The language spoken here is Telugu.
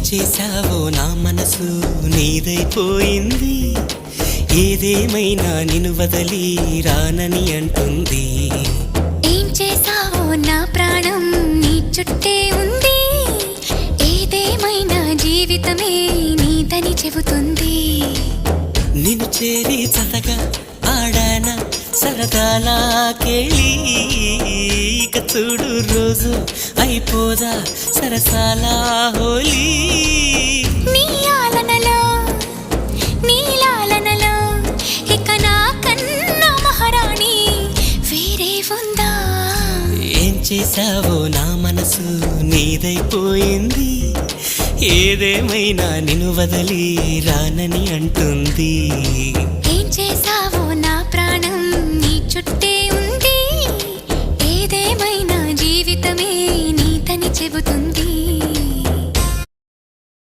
చేశావో నా మనసు నీదైపోయింది. ఏదేమైనా నిన్ను వదలి రానని అంటుంది. ఏం చేశావో నా ప్రాణం నీ చుట్టే ఉంది. ఏదేమైనా జీవితమే నీదని చెబుతుంది. నిన్ను చేరి చతగా ఆడాన సరదాలా కేళి. ఇక చూడు రోజు అయిపోదా సరసాల హోలీ. నీ ఆలనలో నీ లాలనలో ఇక నా కన్నా మహారాణి వేరే ఉందా? ఏం చేశావో నా మనసు నీదైపోయింది. ఏదేమైనా నిన్ను వదలి రానని అంటుంది. ఏం చేశావో నా ప్రాణం నీ చుట్టే ఉంది. ఏదేమైనా జీవితమే నీదని చెబుతుంది.